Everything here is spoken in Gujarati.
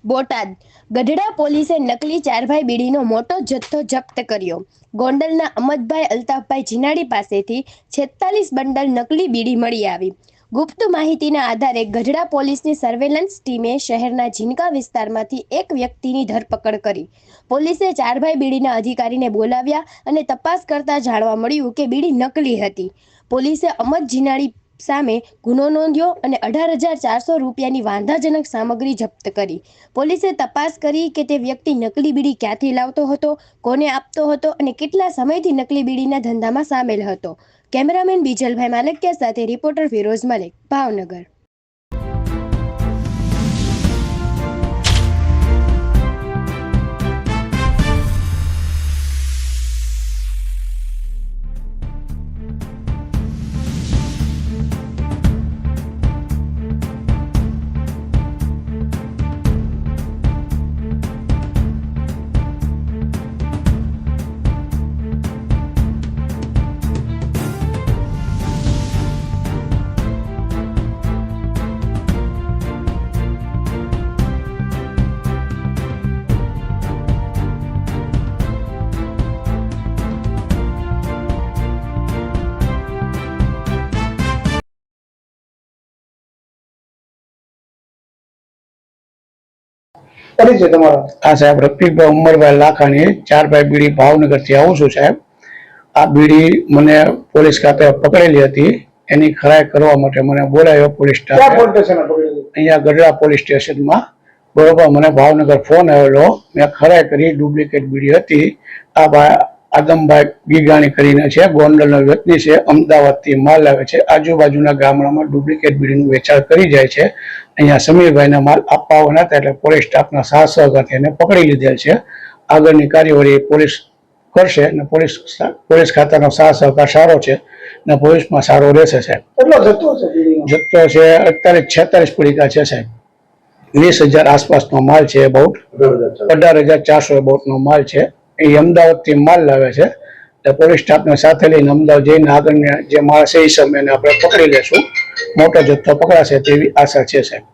બોટાદ ગઢડા પોલીસે નકલી 4 ભાઈ બીડીનો મોટો જથ્થો જપ્ત કર્યો। ગોંડલના અમદભાઈ અલ્તાફભાઈ જીનાડી પાસેથી 46 બંડલ નકલી બીડી મળી આવી। ગુપ્ત માહિતીના આધારે ગઢડા પોલીસની સર્વેલન્સ ટીમે શહેરના ઝીનકા વિસ્તારમાંથી એક વ્યક્તિની ધરપકડ કરી। પોલીસે 4 ભાઈ બીડીના અધિકારીને બોલાવ્યા અને તપાસ કરતા જાણવા મળ્યું કે બીડી નકલી હતી। પોલીસે અમદ જીનાડી સામે ગુનો નોંધ્યો અને 18,400 રૂપિયાની વાંધાજનક સામગ્રી જપ્ત કરી। પોલીસે તપાસ કરી કે તે વ્યક્તિ નકલી બીડી ક્યાંથી લાવતો હતો, કોને આપતો હતો અને કેટલા સમયથી નકલી બીડીના ધંધામાં સામેલ હતો। કેમેરામેન બીજલભાઈ માલકિયા સાથે રિપોર્ટર ફિરોઝ મલિક, ભાવનગર। साहेब रफीकभाई उमरभाई लाखाणी 4 भाई बीड़ी भावनगर थी आऊँ छूं साहेब। आ बीड़ी मने पोलीस खाते पकड़ेली हती। एनी खराई करवा माटे मने बोलाव्यो पोलीस स्टाफे। अहींया गढ़ड़ा पोलीस स्टेशन में बरोबर मने भावनगर फोन आवेलो। मैं खराई करी, डुप्लिकेट बीड़ी हती। आ भाई आदमभाई गीगाणी करीने छे, गोंडलनो व्यक्ति छे, अमदावादथी माल लावे छे। आजूबाजूना गामडामां डुप्लिकेट बीडीनुं वेचाण करी जाय छे। अहींया समीरभाईने माल आपवाना हता એટલે પોલીસ સ્ટાફના સાથ સહકારથી એને પકડી લીધેલ છે। આગળની કાર્યવાહી પોલીસ કરશે અને પોલીસ ખાતાનો સાથ સહકાર સારો છે અને ભવિષ્યમાં સારો રહેશે સાહેબ। કેટલો જથ્થો છે બીડીનો? જથ્થો છે 46 પડીકા છે સાહેબ। 20,000 આસપાસનો માલ છે। અબાઉટ 18,400 અબાઉટનો માલ છે। એ અમદાવાદથી માલ લાવે છે એટલે પોલીસ સ્ટાફને સાથે લઈને અમદાવાદ જઈને આગળના જે માલ છે એ સમયને આપણે પકડી લેશું। મોટો જથ્થો પકડાશે તેવી આશા છે સાહેબ।